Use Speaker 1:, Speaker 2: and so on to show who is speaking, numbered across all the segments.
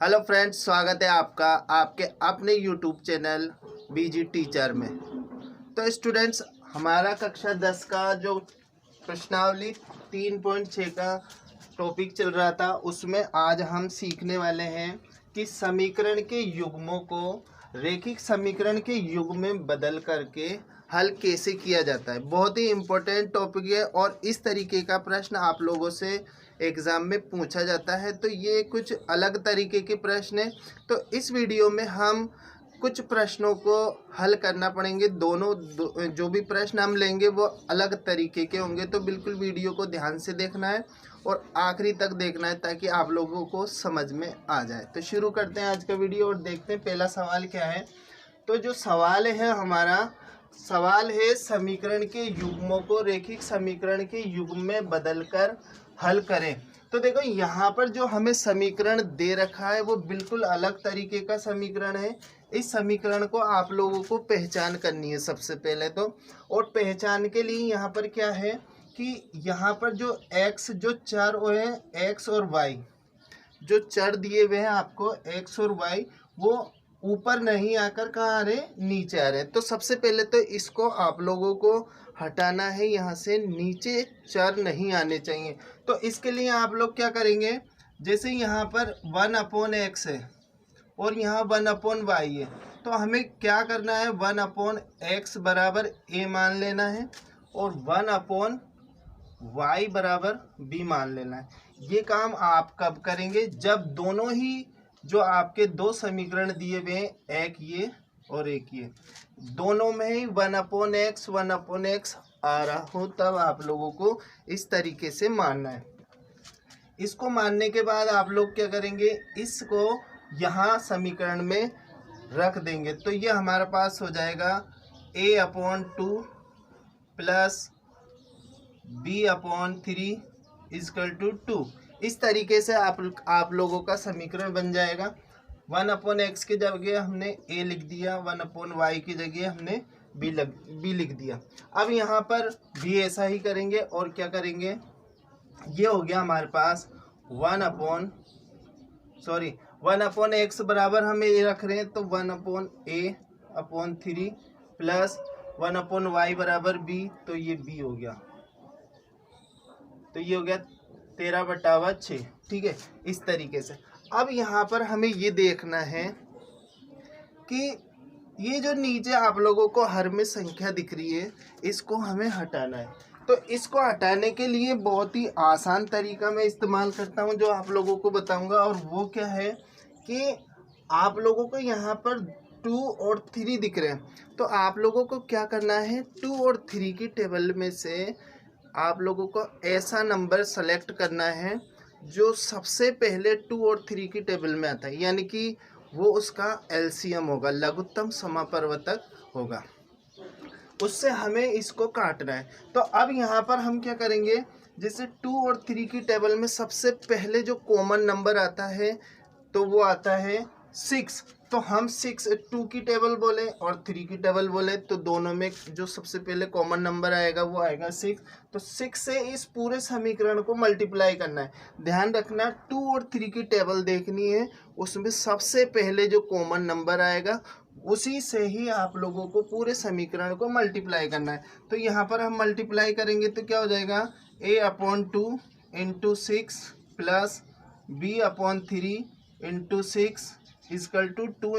Speaker 1: Hello friends, स्वागत है आपका आपके अपने यूट्यूब चैनल बीजी टीचर में। तो स्टूडेंट्स, हमारा कक्षा 10 का जो प्रश्नावली 3.6 का टॉपिक चल रहा था, उसमें आज हम सीखने वाले हैं कि समीकरण के युग्मों को रेखिक समीकरण के युग्म में बदल करके हल कैसे किया जाता है। बहुत ही इम्पोर्टेंट टॉपिक है और इस तरीके का प्रश्न आप लोगों से एग्ज़ाम में पूछा जाता है। तो ये कुछ अलग तरीके के प्रश्न हैं। तो इस वीडियो में हम कुछ प्रश्नों को हल करना पड़ेंगे। जो भी प्रश्न हम लेंगे वो अलग तरीके के होंगे, तो बिल्कुल वीडियो को ध्यान से देखना है और आखिरी तक देखना है ताकि आप लोगों को समझ में आ जाए। तो शुरू करते हैं आज का वीडियो और देखते हैं पहला सवाल क्या है। तो जो सवाल है हमारा सवाल है, समीकरण के युग्मों को रेखिक समीकरण के युग्म में बदलकर हल करें। तो देखो, यहाँ पर जो हमें समीकरण दे रखा है वो बिल्कुल अलग तरीके का समीकरण है। इस समीकरण को आप लोगों को पहचान करनी है सबसे पहले तो। और पहचान के लिए यहाँ पर क्या है कि यहाँ पर जो x जो चर है, x और y जो चर दिए हुए हैं आपको, x और y, वो ऊपर नहीं आकर कहाँ आ रहे, नीचे आ रहे हैं। तो सबसे पहले तो इसको आप लोगों को हटाना है, यहाँ से नीचे चर नहीं आने चाहिए। तो इसके लिए आप लोग क्या करेंगे, जैसे यहाँ पर 1/x है और यहाँ 1/y है, तो हमें क्या करना है, 1/x बराबर a मान लेना है और 1/y बराबर b मान लेना है। ये काम आप कब करेंगे, जब दोनों ही जो आपके दो समीकरण दिए हुए हैं, एक ये और एक ये, दोनों में ही 1/x आ रहा हो, तब आप लोगों को इस तरीके से मानना है। इसको मानने के बाद आप लोग क्या करेंगे, इसको यहाँ समीकरण में रख देंगे। तो ये हमारे पास हो जाएगा a/2 प्लस b/3 = 2। इस तरीके से आप लोगों का समीकरण बन जाएगा। 1/x की जगह हमने a लिख दिया, 1/y की जगह हमने b लिख दिया। अब यहाँ पर भी ऐसा ही करेंगे और क्या करेंगे, ये हो गया हमारे पास 1/x बराबर हम a रख रहे हैं, तो 1/a/3 प्लस 1/y बराबर b, तो ये b हो गया। तो ये हो गया 13/6। ठीक है, इस तरीके से। अब यहाँ पर हमें ये देखना है कि ये जो नीचे आप लोगों को हर में संख्या दिख रही है, इसको हमें हटाना है। तो इसको हटाने के लिए बहुत ही आसान तरीका मैं इस्तेमाल करता हूँ, जो आप लोगों को बताऊँगा। और वो क्या है कि आप लोगों को यहाँ पर 2 और 3 दिख रहे हैं, तो आप लोगों को क्या करना है, 2 और 3 की टेबल में से आप लोगों को ऐसा नंबर सेलेक्ट करना है जो सबसे पहले 2 और 3 की टेबल में आता है, यानी कि वो उसका एलसीएम होगा, लघुत्तम समापवर्तक होगा। उससे हमें इसको काटना है। तो अब यहाँ पर हम क्या करेंगे, जैसे 2 और 3 की टेबल में सबसे पहले जो कॉमन नंबर आता है तो वो आता है 6। तो हम 2 की टेबल बोले और 3 की टेबल बोले, तो दोनों में जो सबसे पहले कॉमन नंबर आएगा वो आएगा 6। तो 6 से इस पूरे समीकरण को मल्टीप्लाई करना है। ध्यान रखना, 2 और 3 की टेबल देखनी है, उसमें सबसे पहले जो कॉमन नंबर आएगा उसी से ही आप लोगों को पूरे समीकरण को मल्टीप्लाई करना है। तो यहाँ पर हम मल्टीप्लाई करेंगे तो क्या हो जाएगा, a/2 × 6 प्लस b/3 × 6 = 2 ×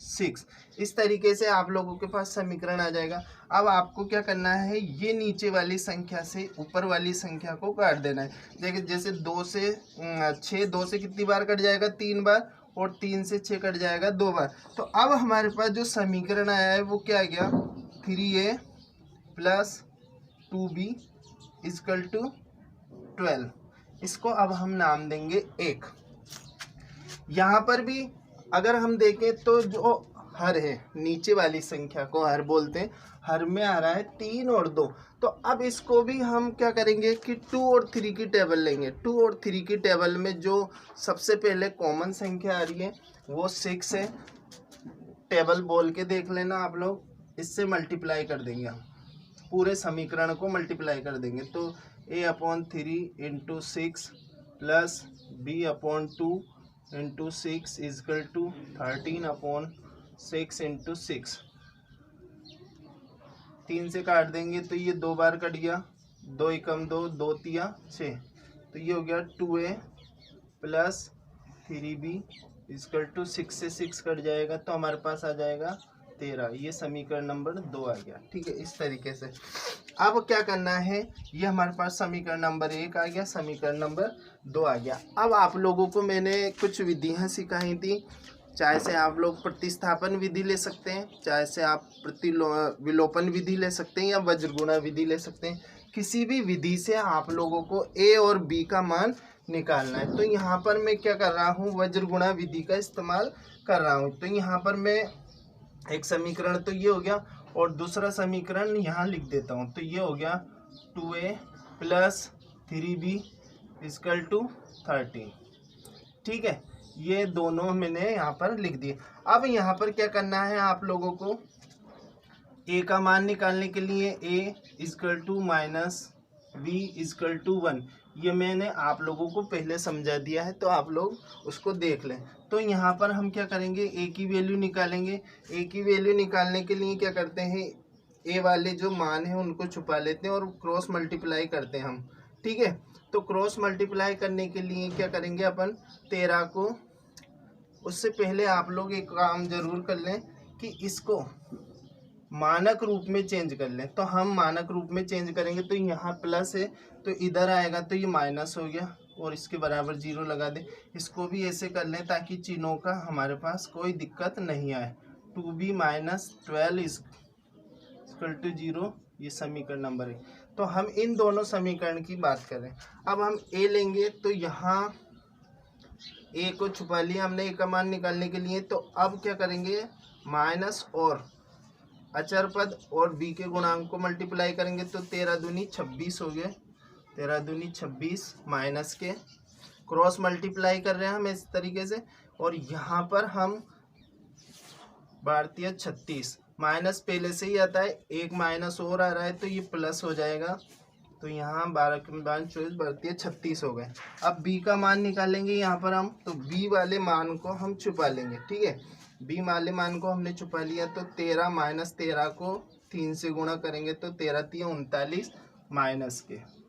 Speaker 1: 6। इस तरीके से आप लोगों के पास समीकरण आ जाएगा। अब आपको क्या करना है, ये नीचे वाली संख्या से ऊपर वाली संख्या को काट देना है। देखिए, जैसे 2 से 6, 2 से कितनी बार कट जाएगा, 3 बार, और 3 से 6 कट जाएगा 2 बार। तो अब हमारे पास जो समीकरण आया है वो क्या आ गया, 3a प्लस 2b = 12। इसको अब हम नाम देंगे 1। यहाँ पर भी अगर हम देखें तो जो हर है, नीचे वाली संख्या को हर बोलते हैं, हर में आ रहा है 3 और 2। तो अब इसको भी हम क्या करेंगे कि 2 और 3 की टेबल लेंगे। 2 और 3 की टेबल में जो सबसे पहले कॉमन संख्या आ रही है वो 6 है। टेबल बोल के देख लेना आप लोग, इससे मल्टीप्लाई कर देंगे, हम पूरे समीकरण को मल्टीप्लाई कर देंगे। तो a/3 × 6 plus b/2 into 6 equal to 13/6 into 6। 3 से काट देंगे तो ये 2 बार कट गया, 2 एकम 2, 2 तिया 6, तो ये हो गया 2a plus 3b is equal to 6 से 6 कट जाएगा तो हमारे पास आ जाएगा 13। ये समीकरण नंबर 2 आ गया। ठीक है, इस तरीके से। अब क्या करना है, ये हमारे पास समीकरण नंबर 1 आ गया, समीकरण नंबर 2 आ गया। अब आप लोगों को मैंने कुछ विधियां सिखाई थी, चाहे से आप लोग प्रतिस्थापन विधि ले सकते हैं, चाहे से आप विलोपन विधि ले सकते हैं, या वज्रगुणा विधि ले सकते हैं। किसी भी विधि से आप लोगों को a और b का मान निकालना है। तो यहाँ पर मैं क्या कर रहा हूँ, वज्रगुणा विधि का इस्तेमाल कर रहा हूँ। तो यहाँ पर मैं एक समीकरण तो ये हो गया, और दूसरा समीकरण यहाँ लिख देता हूँ। तो ये हो गया 2a plus 3b is equal to 13। ठीक है, ये दोनों मैंने यहाँ पर लिख दिए। अब यहाँ पर क्या करना है आप लोगों को, a का मान निकालने के लिए a equal to minus b equal to 1, ये मैंने आप लोगों को पहले समझा दिया है, तो आप लोग उसको देख लें। तो यहाँ पर हम क्या करेंगे, a की वैल्यू निकालेंगे। a की वैल्यू निकालने के लिए क्या करते हैं, a वाले जो मान है उनको छुपा लेते हैं और क्रॉस मल्टीप्लाई करते हैं हम। ठीक है, तो क्रॉस मल्टीप्लाई करने के लिए क्या करेंगे अपन, 13 को, उससे पहले आप लोग एक काम जरूर कर लें कि इसको मानक रूप में चेंज कर लें। तो हम मानक रूप में चेंज करेंगे, तो यहाँ प्लस है तो इधर आएगा तो ये माइनस हो गया, और इसके बराबर 0 लगा दें। इसको भी ऐसे कर लें ताकि चिन्हों का हमारे पास कोई दिक्कत नहीं आए। 2b माइनस 12 इक्वल टू 0, ये समीकरण नंबर 1। तो हम इन दोनों समीकरण की बात करें। अब हम a लेंगे, तो यहाँ a को छुपा लिया हमने a का मान निकालने के लिए। तो अब क्या करेंगे, माइनस और अचर पद और b के गुणांक को मल्टीप्लाई करेंगे, तो 13 दूनी 26 हो गए, 13 दूनी 26 माइनस के क्रॉस मल्टीप्लाई कर रहे हैं हम इस तरीके से। और यहाँ पर हम भारतीय 36 माइनस पहले से ही आता है, एक माइनस और आ रहा है तो ये प्लस हो जाएगा। तो यहाँ 12 के 24 भारतीय 36 हो गए। अब b का मान निकालेंगे यहाँ पर हम, तो b वाले मान को हम छुपा लेंगे। ठीक है, b वाले मान को हमने छुपा लिया, तो 13 माइनस 13 को 3 से गुणा करेंगे तो 13 3 39 माइनस के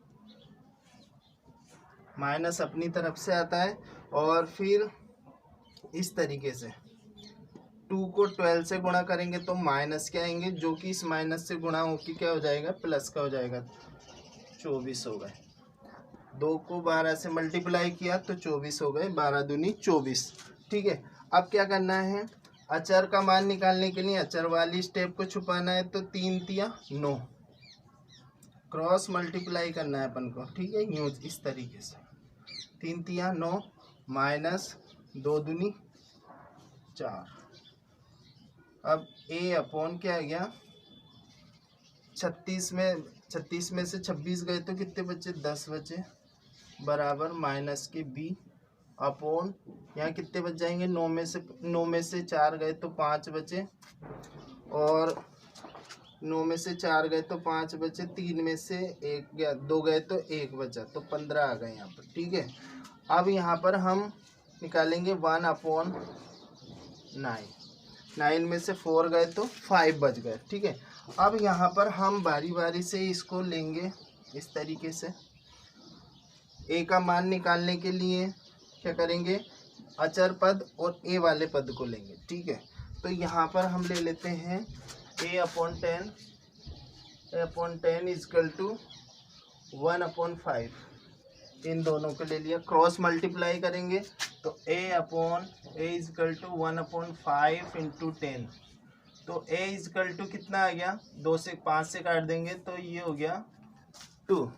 Speaker 1: माइनस अपनी तरफ से आता है। और फिर इस तरीके से 2 को 12 से गुणा करेंगे तो माइनस के आएंगे, जो कि इस माइनस से गुणा होकर क्या हो जाएगा, प्लस का हो जाएगा, 24 हो गए। 2 को 12 से मल्टीप्लाई किया तो 24 हो गए, 12 दूनी 24। ठीक है, अब क्या करना है, अचर का मान निकालने के लिए अचर वाली स्टेप को छुपाना है। तो 3 तिया 9 क्रॉस मल्टीप्लाई करना है अपन को। ठीक है, यूँ इस तरीके से 3 तिया 9 माइनस 2 दूनी 4। अब a अपॉन क्या आ गया, 36 में से 26 गए तो कितने बचे, 10 बचे, बराबर माइनस के b अपॉन यहाँ कितने बच जाएंगे, 9 में से 4 गए तो 5 बचे, और 9 में से 4 गए तो 5 बचे, 3 में से 1 गया, 2 गए तो 1 बचा, तो 15 आ गए यहाँ पर। ठीक है, अब यहाँ पर हम निकालेंगे 1/9, 9 में से 4 गए तो 5 बच गए। ठीक है, अब यहाँ पर हम बारी बारी से इसको लेंगे इस तरीके से। a का मान निकालने के लिए क्या करेंगे, अचर पद और a वाले पद को लेंगे। ठीक है, तो यहाँ पर हम ले लेते हैं a/10 इजकल टू 1/5, इन दोनों को ले लिया, क्रॉस मल्टीप्लाई करेंगे तो a इजकल टू 1/5 इंटू 10। तो a इजकल टू कितना आ गया, 2 से 5 से काट देंगे तो ये हो गया 2।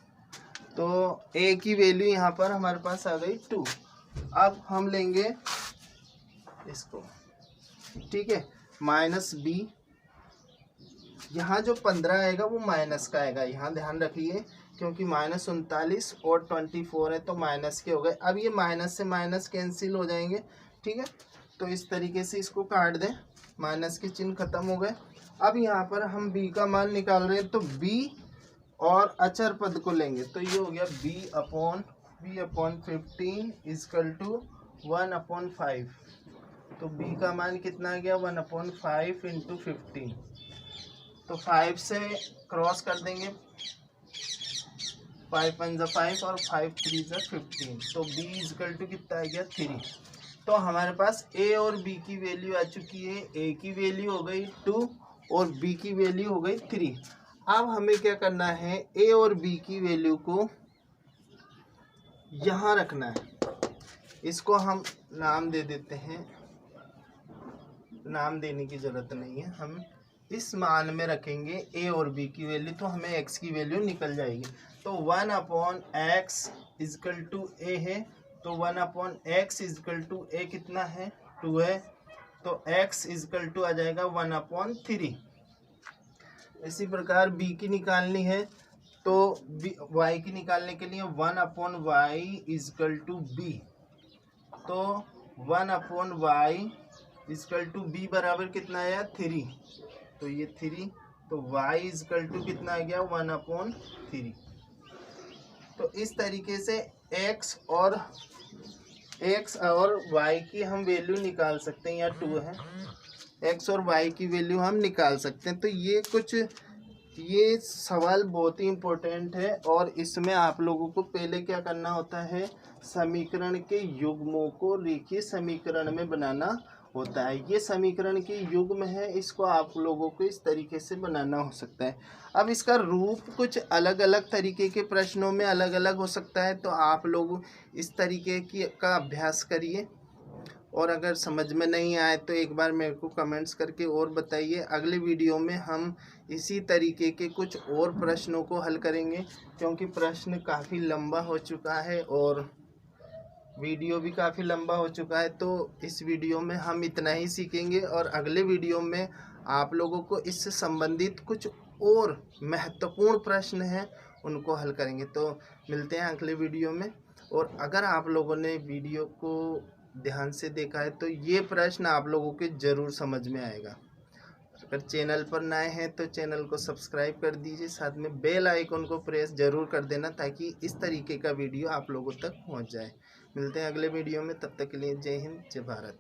Speaker 1: तो a की वैल्यू यहाँ पर हमारे पास आ गई 2। अब हम लेंगे इसको। ठीक है, माइनस b, यहाँ जो 15 आएगा वो माइनस का आएगा, यहाँ ध्यान रखिए, क्योंकि -39 और 24 है तो माइनस के हो गए। अब ये माइनस से माइनस कैंसिल हो जाएंगे। ठीक है, तो इस तरीके से इसको काट दें, माइनस के चिन्ह खत्म हो गए। अब यहाँ पर हम b का मान निकाल रहे हैं, तो b और अचर पद को लेंगे, तो ये हो गया b/15 इजकल टू 1/5, तो b का मान कितना आ गया 1/5 इंटू 15, तो 5 से क्रॉस कर देंगे, 5 1 = 5 और 5 3 = 15, तो b इक्वल टू कितना आ गया 3। तो हमारे पास a और b की वैल्यू आ चुकी है, a की वैल्यू हो गई 2 और b की वैल्यू हो गई 3। अब हमें क्या करना है, a और b की वैल्यू को यहाँ रखना है, इसको हम नाम दे देते हैं, नाम देने की ज़रूरत नहीं है, हम इस मान में रखेंगे a और b की वैल्यू, तो हमें x की वैल्यू निकल जाएगी। तो 1/x = a है, तो 1/x = a कितना है 2 है, तो x = आ जाएगा 1/3। इसी प्रकार b की निकालनी है, तो y की निकालने के लिए 1/y = b, तो 1/y = b बराबर कितना आया 3, तो ये 3, तो y = कितना आ गया 1/3। तो इस तरीके से x और y की हम वैल्यू निकाल सकते हैं, या 2 है, x और y की वैल्यू हम निकाल सकते हैं। तो ये सवाल बहुत ही इम्पोर्टेंट है, और इसमें आप लोगों को पहले क्या करना होता है, समीकरण के युग्मों को रेखीय समीकरण में बनाना होता है। ये समीकरण के युग्म है, इसको आप लोगों को इस तरीके से बनाना हो सकता है। अब इसका रूप कुछ अलग अलग तरीके के प्रश्नों में अलग अलग हो सकता है, तो आप लोग इस तरीके का अभ्यास करिए, और अगर समझ में नहीं आए तो एक बार मेरे को कमेंट्स करके और बताइए। अगले वीडियो में हम इसी तरीके के कुछ और प्रश्नों को हल करेंगे, क्योंकि प्रश्न काफ़ी लंबा हो चुका है और वीडियो भी काफ़ी लंबा हो चुका है। तो इस वीडियो में हम इतना ही सीखेंगे, और अगले वीडियो में आप लोगों को इससे संबंधित कुछ और महत्वपूर्ण प्रश्न हैं उनको हल करेंगे। तो मिलते हैं अगले वीडियो में। और अगर आप लोगों ने वीडियो को ध्यान से देखा है तो ये प्रश्न आप लोगों के ज़रूर समझ में आएगा। अगर चैनल पर नए हैं तो चैनल को सब्सक्राइब कर दीजिए, साथ में बेल आइकन को प्रेस ज़रूर कर देना, ताकि इस तरीके का वीडियो आप लोगों तक पहुंच जाए। मिलते हैं अगले वीडियो में, तब तक के लिए जय हिंद, जय भारत।